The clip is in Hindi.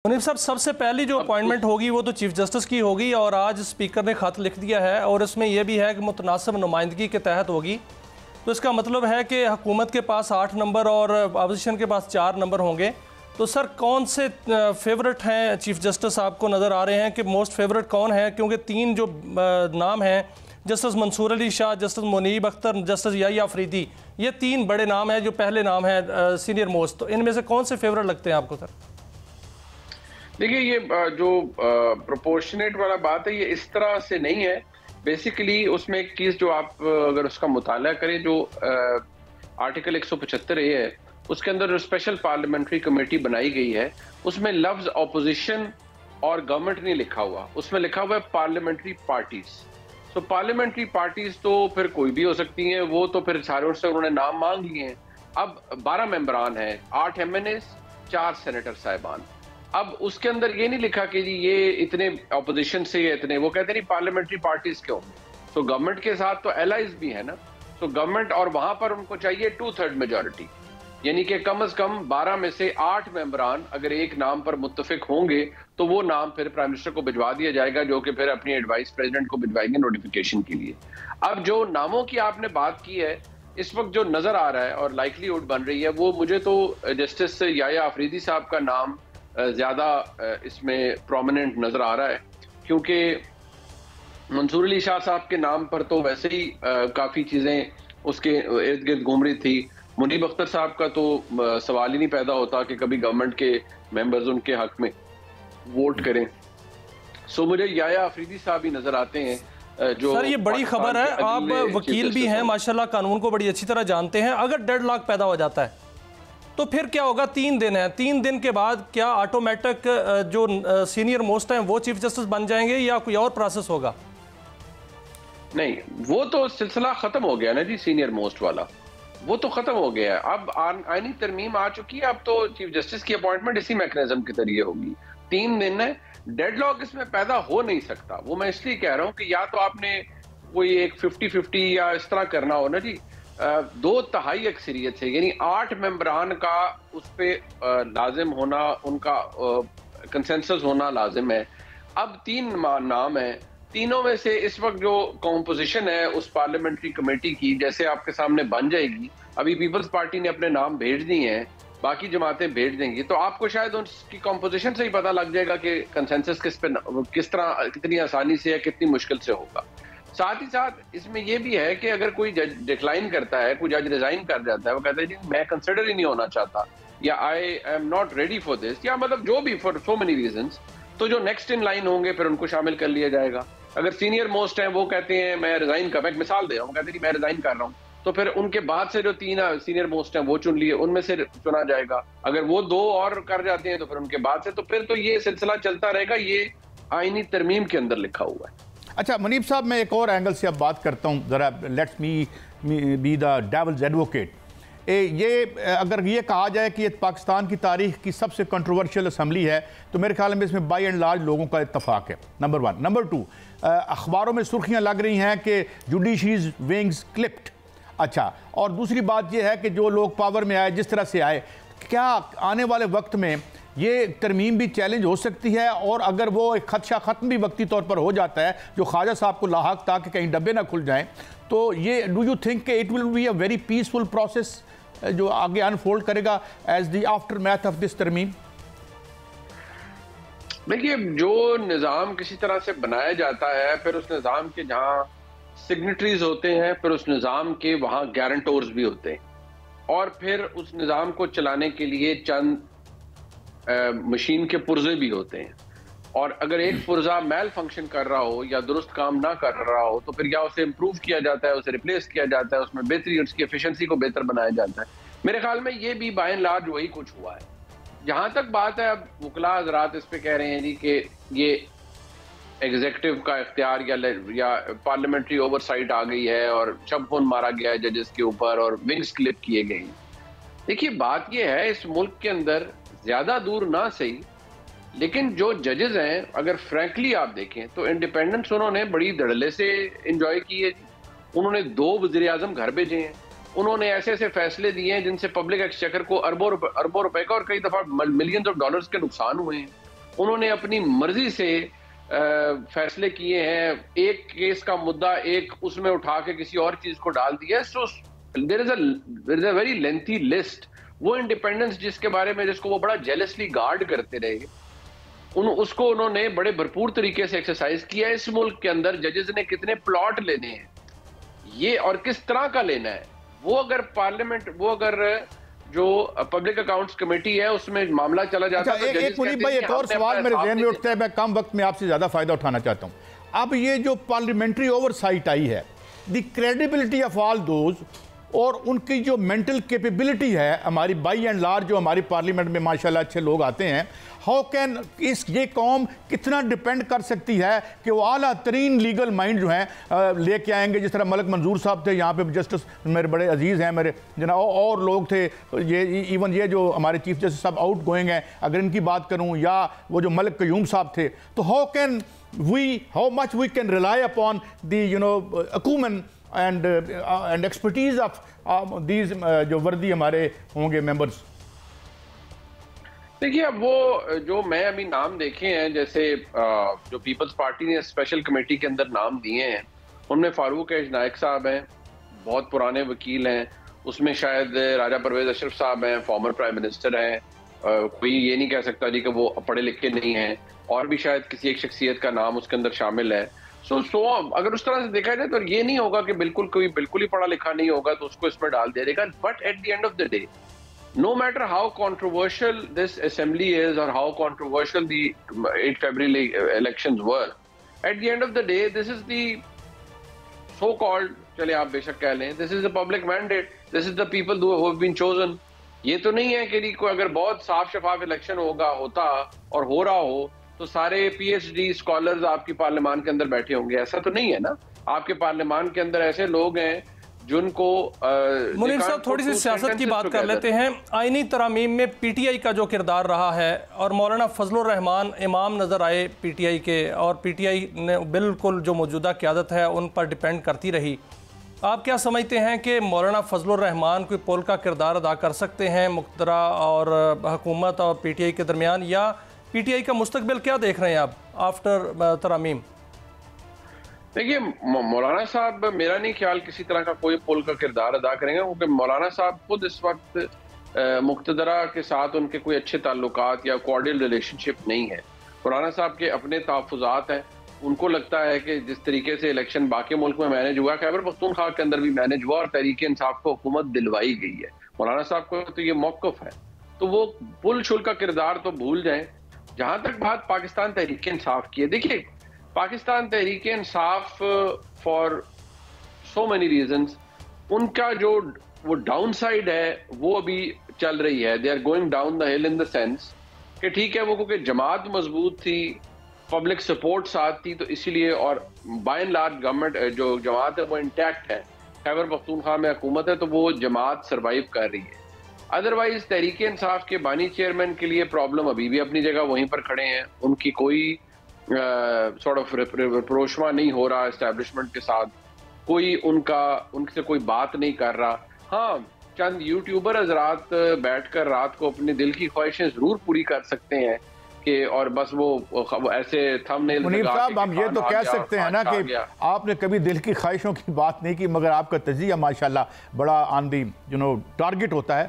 मुनीब साहब, सबसे पहली जो अपॉइंटमेंट होगी वो तो चीफ जस्टिस की होगी और आज स्पीकर ने खत लिख दिया है और इसमें यह भी है कि मुतनासिब नुमाइंदगी के तहत होगी। तो इसका मतलब है कि हुकूमत के पास 8 नंबर और अपोजिशन के पास 4 नंबर होंगे। तो सर, कौन से फेवरेट हैं चीफ जस्टिस आपको नज़र आ रहे हैं कि मोस्ट फेवरेट कौन है? क्योंकि 3 जो नाम हैं, justice Mansoor Ali Shah, justice Muneeb Akhtar, justice Yahya Afridi, ये 3 बड़े नाम हैं जो पहले नाम हैं सीनियर मोस्ट। तो इनमें से कौन से फेवरेट लगते हैं आपको सर? देखिए, ये जो प्रोपोर्शनेट वाला बात है, ये इस तरह से नहीं है। बेसिकली उसमें एक चीज़ जो आप अगर उसका मुताला करें, जो आर्टिकल 175 ए है, उसके अंदर जो स्पेशल पार्लियामेंट्री कमेटी बनाई गई है, उसमें लफ्ज ऑपोजिशन और गवर्नमेंट नहीं लिखा हुआ, उसमें लिखा हुआ है पार्लियामेंट्री पार्टीज। सो पार्लियामेंट्री पार्टीज तो फिर कोई भी हो सकती हैं, वो तो फिर सारे से उन्होंने नाम मांग लिए हैं। अब 12 मेंबरान हैं, 8 MNAs, 4 सेनेटर साहिबान। अब उसके अंदर ये नहीं लिखा कि जी ये इतने ऑपोजिशन से या इतने, वो कहते नहीं पार्लियामेंट्री पार्टीज क्यों। तो गवर्नमेंट के साथ तो एलाइज भी है ना, तो गवर्नमेंट और वहां पर उनको चाहिए 2/3 मेजॉरिटी, यानी कि कम से कम 12 में से 8 मेंबरान अगर एक नाम पर मुत्तफिक होंगे तो वो नाम फिर प्राइम मिनिस्टर को भिजवा दिया जाएगा, जो कि फिर अपनी एडवाइस प्रेसिडेंट को भिजवाएंगे नोटिफिकेशन के लिए। अब जो नामों की आपने बात की है, इस वक्त जो नजर आ रहा है और लाइकलीहुड बन रही है, वो मुझे तो जस्टिस याहिया अफरीदी साहब का नाम ज्यादा इसमें प्रोमिनेंट नजर आ रहा है, क्योंकि मंसूर अली शाह साहब के नाम पर तो वैसे ही काफी चीजें उसके इर्द गिर्द घूम रही थी। मुनीब अख्तर साहब का तो सवाल ही नहीं पैदा होता कि कभी गवर्नमेंट के मेंबर्स उनके हक में वोट करें। सो मुझे याहिया अफरीदी साहब ही नजर आते हैं। जो सर, ये बड़ी खबर है, आप वकील भी हैं माशाल्लाह, कानून को बड़ी अच्छी तरह जानते हैं। अगर डेडलॉक पैदा हो जाता है तो फिर क्या होगा? 3 दिन है, 3 दिन के बाद क्या ऑटोमेटिक जो सीनियर मोस्ट हैं वो चीफ जस्टिस बन जाएंगे या कोई और प्रोसेस होगा? नहीं, वो तो सिलसिला खत्म हो गया ना जी, सीनियर मोस्ट वाला वो तो खत्म हो गया है। अब आईनी तरमीम आ चुकी है, अब तो चीफ जस्टिस की अपॉइंटमेंट इसी मैकेनिज्म के जरिए होगी। 3 दिन है, डेडलॉक इसमें पैदा हो नहीं सकता। वो मैं इसलिए कह रहा हूँ कि या तो आपने कोई एक 50-50 या इस तरह करना हो ना जी, 2/3 अक्सरियत से, यानी 8 मेंबरान का उस पर लाजिम होना, उनका कंसेंसस होना लाजिम है। अब 3 नाम है, तीनों में से इस वक्त जो कॉम्पोजिशन है उस पार्लियामेंट्री कमेटी की, जैसे आपके सामने बन जाएगी, अभी पीपल्स पार्टी ने अपने नाम भेज दिए हैं, बाकी जमातें भेज देंगी, तो आपको शायद उसकी कॉम्पोजिशन से ही पता लग जाएगा कि कंसेंसस किस तरह, कितनी आसानी से है, कितनी मुश्किल से होगा। साथ ही साथ इसमें यह भी है कि अगर कोई जज डिक्लाइन करता है, कोई जज रिजाइन कर जाता है, वो कहता है जी मैं कंसिडर ही नहीं होना चाहता, या I am not ready for this, या मतलब जो भी फॉर सो मेनी रीजंस, तो जो नेक्स्ट इन लाइन होंगे फिर उनको शामिल कर लिया जाएगा। अगर सीनियर मोस्ट हैं वो कहते हैं मैं रिजाइन कर, मैं मिसाल दे रहा हूँ, वो कहते हैं मैं रिजाइन कर रहा हूँ, तो फिर उनके बाद से जो 3 सीनियर मोस्ट हैं वो चुन लिए, उनमें से चुना जाएगा। अगर वो 2 और कर जाते हैं तो फिर उनके बाद से, तो फिर तो ये सिलसिला चलता रहेगा। ये आईनी तरमीम के अंदर लिखा हुआ है। अच्छा मुनीब साहब, मैं एक और एंगल से अब बात करता हूँ, ज़रा let's me be the devil's advocate. ये अगर ये कहा जाए कि ये पाकिस्तान की तारीख की सबसे कंट्रोवर्शियल असम्बली है, तो मेरे ख्याल में इसमें बाई एंड लार्ज लोगों का इत्तफाक है, नंबर 1। नंबर 2, अखबारों में सुर्खियाँ लग रही हैं कि जुडिशरीज विंग्स क्लिप्ड। अच्छा, और दूसरी बात यह है कि जो लोग पावर में आए, जिस तरह से आए, क्या आने वाले वक्त में ये तरमीम भी चैलेंज हो सकती है? और अगर वो एक खदशा ख़त्म भी वक्ती तौर पर हो जाता है जो ख्वाजा साहब को लाहक था कि कहीं डब्बे ना खुल जाएं, तो ये डू यू थिंक कि it will be a very peaceful process जो आगे अनफोल्ड करेगा as the aftermath of this तरमीम? देखिए, जो निज़ाम किसी तरह से बनाया जाता है, फिर उस निज़ाम के जहाँ सिग्नेटरीज होते हैं, फिर उस निज़ाम के वहाँ गारंटोर्स भी होते हैं, और फिर उस निज़ाम को चलाने के लिए चंद मशीन के पुर्जे भी होते हैं। और अगर एक पुर्जा मेल फंक्शन कर रहा हो या दुरुस्त काम ना कर रहा हो, तो फिर या उसे इम्प्रूव किया जाता है, उसे रिप्लेस किया जाता है, उसमें बेहतरी, उसकी एफिशिएंसी को बेहतर बनाया जाता है। मेरे ख्याल में ये भी बाय एंड लार्ज वही कुछ हुआ है। जहां तक बात है, अब वकला हजरात इस पे कह रहे हैं जी कि ये एग्जीक्यूटिव का इख्तियार या पार्लियामेंट्री ओवरसाइट आ गई है और शबफोन मारा गया है जजेस के ऊपर और विंग्स क्लिप किए गए हैं। देखिए, बात यह है, इस मुल्क के अंदर ज्यादा दूर ना सही, लेकिन जो जजेस हैं, अगर फ्रैंकली आप देखें तो इंडिपेंडेंस उन्होंने बड़ी धड़ल्ले से एंजॉय की है। उन्होंने 2 वज़ीर-ए-आज़म घर भेजे हैं, उन्होंने ऐसे ऐसे फैसले दिए हैं जिनसे पब्लिक एक्सचेकर को अरबों रुपए का और कई दफा मिलियंस ऑफ डॉलर्स के नुकसान हुए हैं। उन्होंने अपनी मर्जी से फैसले किए हैं, एक केस का मुद्दा एक उसमें उठा के किसी और चीज को डाल दिया। So there is a very lengthy list. वो इंडिपेंडेंस जिसके बारे में जिसको वो बड़ा जेलसली गार्ड करते रहे, उसको उन्होंने बड़े भरपूर तरीके से एक्सरसाइज किया। इस मुल्क के अंदर जजेस ने कितने प्लॉट लेने हैं ये और किस तरह का लेना है, वो अगर पार्लियामेंट, वो अगर जो पब्लिक अकाउंट्स कमेटी है उसमें मामला चला जाता है। एक मुनीब भाई, एक और सवाल मेरे ज़हन में उठता है, मैं कम वक्त में आपसे ज्यादा फायदा उठाना चाहता हूं। अब ये जो पार्लियामेंट्री ओवरसाइट आई है, the credibility of all those और उनकी जो मेंटल कैपेबिलिटी है, हमारी बाई एंड लार्ज जो हमारी पार्लियामेंट में माशाल्लाह अच्छे लोग आते हैं, हाउ कैन ये कौम कितना डिपेंड कर सकती है कि वो आला तरीन लीगल माइंड जो हैं लेके आएंगे। जिस तरह मलिक मंजूर साहब थे यहाँ पे, जस्टिस मेरे बड़े अजीज़ हैं मेरे जनाब, और लोग थे, ये इवन ये जो हमारे चीफ जस्टिस साहब आउट गोइंग हैं अगर इनकी बात करूँ, या वो जो मलिक कयूम साहब थे, तो how much we can rely upon the acumen and expertise of these जो वर्दी हमारे होंगे मेंबर्स। देखिए, अब वो जो मैं अभी नाम देखे हैं, जैसे जो पीपल्स पार्टी ने स्पेशल कमेटी के अंदर नाम दिए हैं, उनमें फारूक एज नायक साहब हैं, बहुत पुराने वकील हैं। उसमें शायद राजा परवेज अशरफ साहब हैं, फॉर्मर प्राइम मिनिस्टर हैं। कोई ये नहीं कह सकता जी कि वो पढ़े लिखे नहीं हैं, और भी शायद किसी एक शख्सियत का नाम उसके अंदर शामिल है। सो अगर उस तरह से देखा जाए तो ये नहीं होगा कि कोई बिल्कुल ही पढ़ा लिखा नहीं होगा तो उसको इसमें डाल दिया जाएगा। But at the end of the day, no matter how controversial this assembly is or how controversial the 8 February elections were, at the end of the day, this is the so-called, चले आप बेशक कह लें, this is the public mandate, this is the people who have been chosen। ये तो नहीं है कि कोई अगर बहुत साफ शफाफ इलेक्शन होता और हो रहा हो तो सारे PhD स्कॉलर्स आपकी पार्लियामान के अंदर बैठे होंगे, ऐसा तो नहीं है ना। आपके पार्लियामान के अंदर ऐसे लोग हैं जिनको मुनीब साहब, थोड़ी सी सियासत की बात कर लेते हैं। आईनी तरमीम में PTI का जो किरदार रहा है, और मौलाना फजलुर रहमान इमाम नज़र आए PTI के, और PTI ने बिल्कुल जो मौजूदा क़यादत है उन पर डिपेंड करती रही। आप क्या समझते हैं कि मौलाना फजलुर रहमान कोई पोल का किरदार अदा कर सकते हैं मुक़तदरा और हुकूमत और PTI के दरमियान, या PTI का मुस्तकबिल क्या देख रहे हैं आप आफ्टर तरमीम? देखिए, मौलाना साहब मेरा नहीं ख्याल किसी तरह का कोई पुल का किरदार अदा करेंगे, क्योंकि मौलाना साहब खुद इस वक्त मुक़तदरा के साथ उनके कोई अच्छे ताल्लुकात या कॉर्डियल रिलेशनशिप नहीं है। मौलाना साहब के अपने तहफ़्फ़ुज़ात हैं, उनको लगता है कि जिस तरीके से इलेक्शन बाकी मुल्क में मैनेज हुआ, खैबर पख्तूनख्वा के अंदर भी मैनेज हुआ और तहरीक इंसाफ को हुकूमत दिलवाई गई है। मौलाना साहब को तो ये मौक़िफ़ है, तो वो पुल शुल का किरदार तो भूल जाएं। जहाँ तक बात पाकिस्तान तहरीक इंसाफ की है, देखिए Pakistan Tehreek Insaf for so many reasons, उनका जो वो डाउन साइड है वो अभी चल रही है। They are going down the hill in the sense कि ठीक है, वो क्योंकि जमात मजबूत थी, पब्लिक सपोर्ट साथ थी, तो इसीलिए, और बाय एंड लार्ज गवर्नमेंट जो जमात है वो इंटैक्ट है, खैबर पख्तूनख्वा में हुकूमत है, तो वो जमात सर्वाइव कर रही है। अदरवाइज तहरीक इंसाफ के बानी चेयरमैन के लिए प्रॉब्लम अभी भी अपनी जगह वहीं पर खड़े हैं। उनकी कोई सॉर्ट ऑफ रिप्रोचमा नहीं हो रहा एस्टेब्लिशमेंट के साथ, कोई उनसे कोई बात नहीं कर रहा। हाँ, चंद यूट्यूबर हजरात बैठकर रात को अपने दिल की ख्वाहिशें जरूर पूरी कर सकते हैं कि, और बस वो ऐसे थंबनेल। मुनीब साहब, हम ये तो कह सकते हैं ना कि आपने कभी दिल की ख्वाहिशों की बात नहीं की, मगर आपका तजिया माशाल्लाह बड़ा ऑन दी टारगेट होता है।